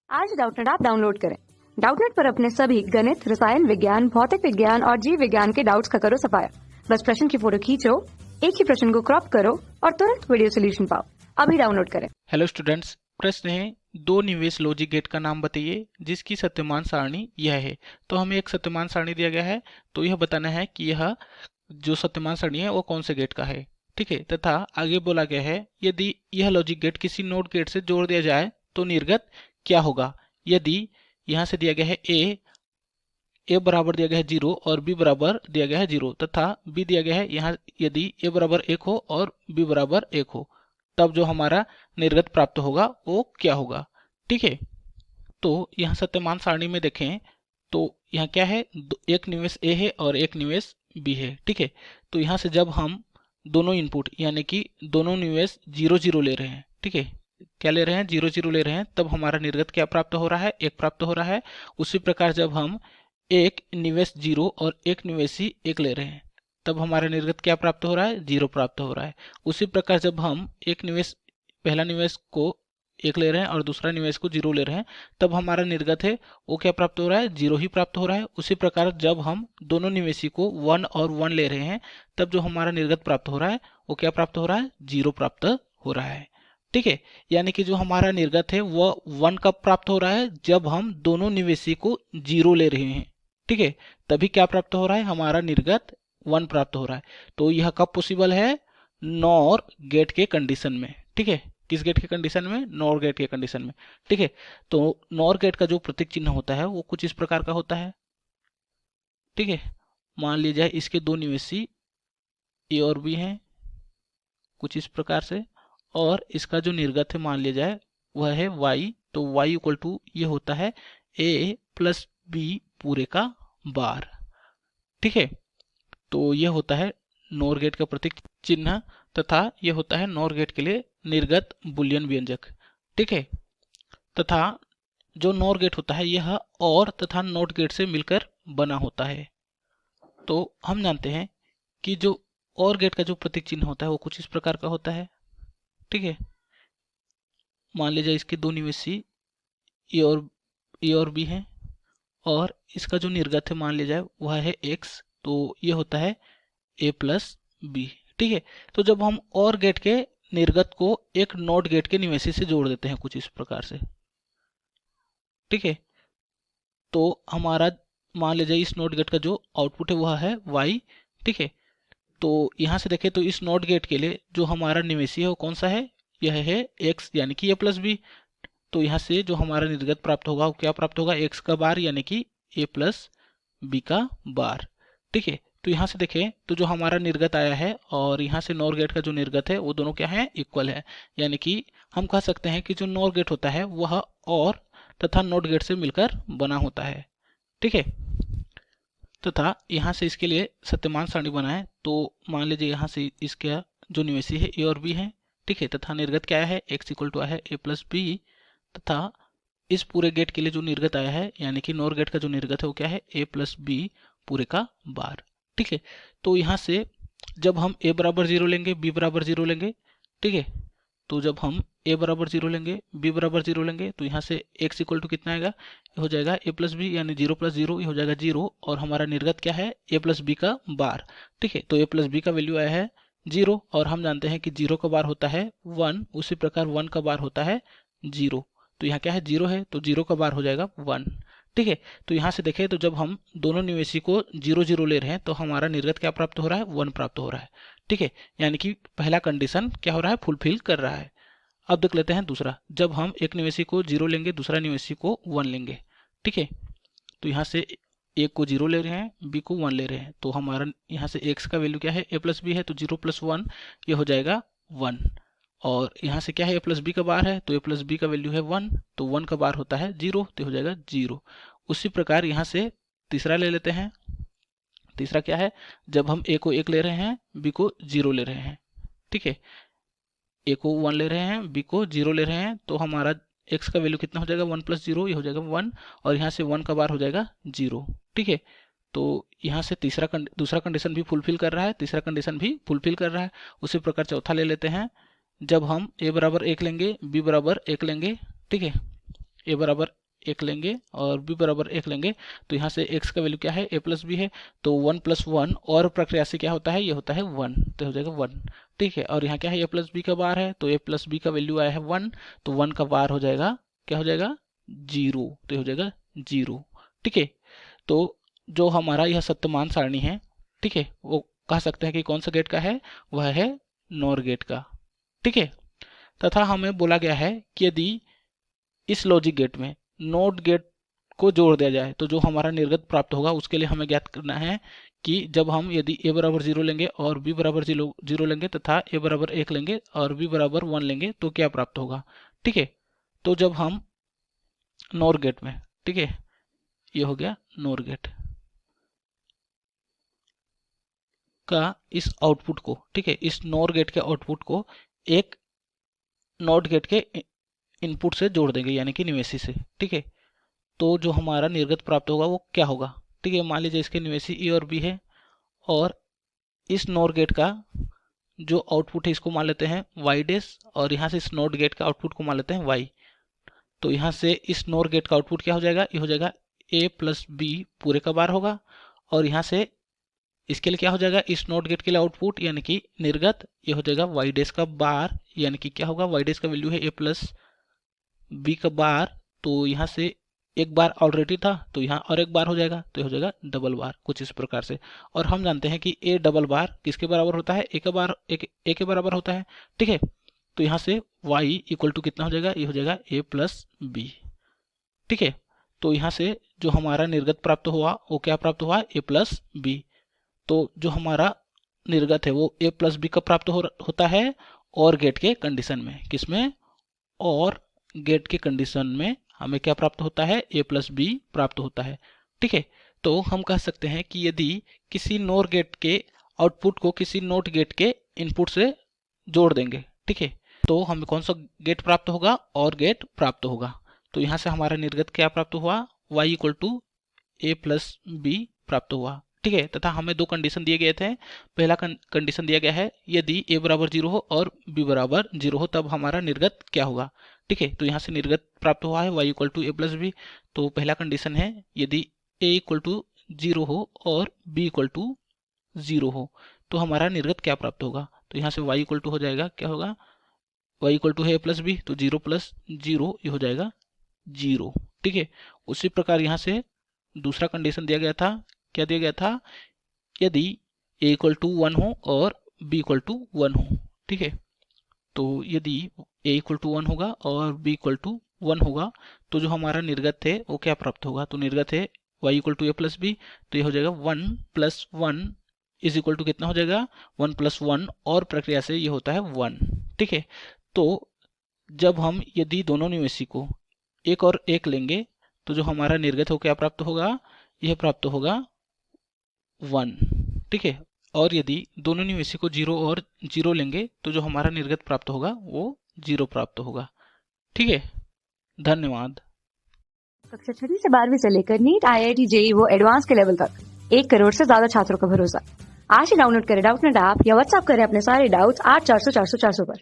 आज Doubtnut app download करें। Doubtnut पर अपने सभी गणित, रसायन विज्ञान, भौतिक विज्ञान और जीव विज्ञान के डाउट्स का करो सफाया। बस प्रश्न की फोटो खींचो, एक ही प्रश्न को क्रॉप करो और तुरंत वीडियो सोल्यूशन पाओ। अभी डाउनलोड करें। हेलो स्टूडेंट्स, प्रश्न है दो निवेश लॉजिक गेट का नाम बताइए जिसकी सत्यमान सारणी यह है। तो हमें एक सत्यमान सारणी दिया गया है, तो यह बताना है कि यह जो सत्यमान सारणी है वो कौन से गेट का है। ठीक है, तथा आगे बोला गया है यदि यह लॉजिक गेट किसी नोट गेट से जोड़ दिया जाए तो निर्गत क्या होगा। यदि यहाँ से दिया गया है ए बराबर दिया गया है 0 और बी बराबर दिया गया है 0 तथा बी दिया गया है यहाँ यदि ए बराबर 1 हो और बी बराबर 1 हो, तब जो हमारा निर्गत प्राप्त होगा वो क्या होगा। ठीक है, तो यहाँ सत्यमान सारणी में देखें तो यहाँ क्या है, एक निवेश ए है और एक निवेश बी है। ठीक है, तो यहाँ से जब हम दोनों इनपुट यानी कि दोनों निवेश 0 0 ले रहे हैं, ठीक है, क्या ले रहे हैं 0 0 ले रहे हैं, तब हमारा निर्गत क्या प्राप्त हो रहा है, एक प्राप्त हो रहा है। उसी प्रकार जब हम एक निवेश 0 और एक निवेशी 1 ले रहे हैं तब हमारा निर्गत क्या प्राप्त हो रहा है, 0 प्राप्त हो रहा है। उसी प्रकार जब हम एक निवेश पहला निवेश को 1 ले रहे हैं और दूसरा निवेश को 0 ले रहे हैं तब हमारा निर्गत है वो क्या प्राप्त हो रहा है, 0 ही प्राप्त हो रहा है। उसी प्रकार जब हम दोनों निवेशी को 1 और 1 ले रहे हैं तब जो हमारा निर्गत प्राप्त हो रहा है वो क्या प्राप्त हो रहा है, 0 प्राप्त हो रहा है। ठीक है, यानी कि जो हमारा निर्गत है वह 1 कब प्राप्त हो रहा है, जब हम दोनों निवेशी को 0 ले रहे हैं। ठीक है, तभी क्या प्राप्त हो रहा है, हमारा निर्गत 1 प्राप्त हो रहा है। तो यह कब पॉसिबल है, नॉर गेट के कंडीशन में। ठीक है, किस गेट के कंडीशन में, नॉर गेट के कंडीशन में। ठीक है, तो नॉर गेट का जो प्रतीक चिन्ह होता है वो कुछ इस प्रकार का होता है। ठीक है, मान लिया जाए इसके दो निवेशी ए और बी हैं कुछ इस प्रकार से, और इसका जो निर्गत है मान लिया जाए वह है y। तो y इक्वल टू ये होता है a प्लस बी पूरे का बार। ठीक है, तो यह होता है नॉर गेट का प्रतीक चिन्ह तथा यह होता है नॉर गेट के लिए निर्गत बुलियन व्यंजक। ठीक है, तथा जो नॉर गेट होता है यह और तथा नॉट गेट से मिलकर बना होता है। तो हम जानते हैं कि जो और गेट का जो प्रतीक चिन्ह होता है वो कुछ इस प्रकार का होता है। ठीक है, मान लीजिए इसके दो निवेशी ए और बी हैं और इसका जो निर्गत है मान लिया जाए वह है x, तो ये होता है a प्लस बी। ठीक है, तो जब हम और गेट के निर्गत को एक नॉट गेट के निवेशी से जोड़ देते हैं कुछ इस प्रकार से। ठीक है, तो हमारा मान लीजिए इस नॉट गेट का जो आउटपुट है वह है y। ठीक है, तो यहाँ से देखें तो इस नॉट गेट के लिए जो हमारा निवेशी है वो कौन सा है, यह है x यानी कि a प्लस बी। तो यहाँ से जो हमारा निर्गत प्राप्त होगा वो क्या प्राप्त होगा, x का बार यानी कि a प्लस बी का बार। ठीक है, तो यहाँ से देखें तो जो हमारा निर्गत आया है और यहाँ से नॉर गेट का जो निर्गत है वो दोनों क्या है, इक्वल है। यानी कि हम कह सकते हैं कि जो नॉर गेट होता है वह और तथा नॉट गेट से मिलकर बना होता है। ठीक है, तथा यहाँ से इसके लिए सत्यमान सारणी बनाए तो मान लीजिए यहाँ से इसका जो निवेशी है ए और बी है। ठीक है, तथा निर्गत क्या है, x इक्वल टू है a प्लस बी तथा इस पूरे गेट के लिए जो निर्गत आया है यानी कि नॉर गेट का जो निर्गत है वो क्या है, a प्लस बी पूरे का बार। ठीक है, तो यहाँ से जब हम a बराबर 0 लेंगे b बराबर 0 लेंगे, ठीक है, तो जब हम a बराबर 0 लेंगे b बराबर 0 लेंगे तो यहाँ से x इक्वल टू कितना आएगा, ये हो जाएगा a प्लस बी यानी 0 प्लस 0 ये हो जाएगा 0 और हमारा निर्गत क्या है, a प्लस बी का बार। ठीक है, तो a प्लस बी का वैल्यू आया है 0 और हम जानते हैं कि 0 का बार होता है 1, उसी प्रकार 1 का बार होता है 0। तो यहाँ क्या है, 0 है तो 0 का बार हो जाएगा 1। ठीक है, तो यहाँ से देखें तो जब हम दोनों निवेशी को 0 0 ले रहे हैं तो हमारा निर्गत क्या प्राप्त हो रहा है, 1 प्राप्त हो रहा है। ठीक है, यानी कि पहला कंडीशन क्या हो रहा है, फुलफिल कर रहा है। अब देख लेते हैं दूसरा, जब हम एक निवेशी को 0 लेंगे दूसरा निवेशी को 1 लेंगे। ठीक है, तो यहाँ से एक को 0 ले रहे हैं बी को 1 ले रहे हैं, तो हमारा यहाँ से x का वैल्यू क्या है, a प्लस बी है तो 0 प्लस 1 ये हो जाएगा 1 और यहाँ से क्या है, a प्लस बी का बार है तो a प्लस बी का वैल्यू है 1, तो 1 का बार होता है 0 तो हो जाएगा 0। उसी प्रकार यहाँ से तीसरा ले लेते हैं। तीसरा क्या है, जब हम a को 1 ले रहे हैं b को 0 ले रहे हैं। ठीक है, a को 1 ले रहे हैं b को 0 ले रहे हैं तो हमारा x का वैल्यू कितना हो जाएगा, 1 प्लस 0 ये हो जाएगा 1 और यहाँ से 1 का बार हो जाएगा 0। ठीक है, तो यहाँ से दूसरा कंडीशन भी फुलफिल कर रहा है, तीसरा कंडीशन भी फुलफिल कर रहा है। उसी प्रकार चौथा ले लेते हैं, जब हम a बराबर 1 लेंगे b बराबर 1 लेंगे। ठीक है, ए बराबर 1 लेंगे और बी बराबर 1 लेंगे तो यहाँ से x का वैल्यू क्या है, a प्लस बी है, तो 1 प्लस 1 और प्रक्रिया से क्या होता है, ये होता है 1, तो हो जाएगा 1। ठीक है, और यहाँ क्या है, a प्लस बी का बार है, तो a प्लस बी का वैल्यू आया है 1, तो 1 का बार हो जाएगा, क्या हो जाएगा, 0, तो ये हो जाएगा 0। ठीक है, तो जो हमारा यह सत्यमान सारणी है, ठीक है, वो कह सकते हैं कि कौन सा गेट का है, वह है नॉर गेट का। ठीक है, तथा हमें बोला गया है कि यदि इस लॉजिक गेट में नॉट गेट को जोड़ दिया जाए तो जो हमारा निर्गत प्राप्त होगा, उसके लिए हमें ज्ञात करना है कि जब हम यदि a बराबर 0 लेंगे और b बराबर 0 लेंगे तथा a बराबर 1 लेंगे और b बराबर 1 लेंगे तो क्या प्राप्त होगा। ठीक है, तो जब हम नॉर गेट में, ठीक है, ये हो गया नॉर गेट का इस आउटपुट को, ठीक है, इस नॉर गेट के आउटपुट को एक नॉट गेट के इनपुट से जोड़ देंगे, यानी कि निवेशी से। ठीक है, तो जो हमारा निर्गत प्राप्त होगा वो क्या होगा। ठीक है, मान लीजिए इसके निवेशी ए और बी है और इस नॉर गेट का जो आउटपुट है इसको मान लेते हैं वाई डैश और यहाँ से इस नॉट गेट का आउटपुट को मान लेते हैं वाई। तो यहाँ से इस नॉर गेट का आउटपुट क्या हो जाएगा, ये हो जाएगा ए प्लस बी पूरे का बार होगा और यहाँ से इसके लिए क्या हो जाएगा, इस नॉट गेट के लिए आउटपुट यानी कि निर्गत, ये हो जाएगा वाई डैश का बार, यानी कि क्या होगा, वाई डैश का वैल्यू है ए प्लस बी का बार, तो यहाँ से एक बार ऑलरेडी था तो यहाँ और एक बार हो जाएगा, तो ये हो जाएगा डबल बार, कुछ इस प्रकार से। और हम जानते हैं कि ए डबल बार किसके बराबर होता है, ए का बार ए के बराबर होता है। ठीक है, तो यहाँ से y इक्वल टू कितना हो जाएगा, ये हो जाएगा a प्लस बी। ठीक है, तो यहाँ से जो हमारा निर्गत प्राप्त हुआ वो क्या प्राप्त हुआ, a प्लस बी। तो जो हमारा निर्गत है वो a प्लस बी का प्राप्त होता है और गेट के कंडीशन में, किसमें, और गेट के कंडीशन में हमें क्या प्राप्त होता है, a प्लस बी प्राप्त होता है। ठीक है, तो हम कह सकते हैं कि यदि किसी नॉर गेट के आउटपुट को किसी नॉट गेट के इनपुट से जोड़ देंगे, ठीक है, तो हमें कौन सा गेट प्राप्त होगा, और गेट प्राप्त होगा। तो यहाँ से हमारा निर्गत क्या प्राप्त हुआ, y equal to A plus B प्राप्त हुआ। ठीक है, तथा हमें दो कंडीशन दिए गए थे। पहला कंडीशन दिया गया है यदि a बराबर 0 हो और b बराबर 0 हो तब हमारा निर्गत क्या होगा। ठीक है, तो यहाँ से निर्गत प्राप्त हुआ है y equal to A plus B. तो पहला कंडीशन है यदि a इक्वल टू 0 हो और b इक्वल टू 0 हो तो हमारा निर्गत क्या प्राप्त होगा। तो यहाँ से y इक्वल टू हो जाएगा, क्या होगा, y इक्वल टू है a प्लस बी, तो 0 प्लस 0 ये हो जाएगा 0। ठीक है, उसी प्रकार यहाँ से दूसरा कंडीशन दिया गया था, क्या दिया गया था, यदि a इक्वल टू 1 हो और b इक्वल टू 1 हो। ठीक है, तो यदि a इक्वल टू 1 होगा और b इक्वल टू 1 होगा तो जो हमारा निर्गत है वो क्या प्राप्त होगा। तो निर्गत है y equal to a plus B, तो ये हो जाएगा 1 प्लस 1 इज इक्वल टू कितना हो जाएगा, 1 प्लस 1 और प्रक्रिया से ये होता है 1। ठीक है, तो जब हम यदि दोनों निवेशी को एक और एक लेंगे तो जो हमारा निर्गत हो क्या प्राप्त होगा, यह प्राप्त होगा 1। ठीक है, और यदि दोनों निवेशी को 0 और 0 लेंगे तो जो हमारा निर्गत प्राप्त होगा वो 0 प्राप्त होगा। ठीक है, धन्यवाद। कक्षा 6वीं से 12वीं से लेकर नीट, IIT, JEE वो एडवांस के लेवल तक 1 करोड़ से ज्यादा छात्रों का भरोसा। आज ही डाउनलोड करें डाउटनेट ऐप या व्हाट्सएप करें अपने सारे डाउट्स 8400 400 400 पर।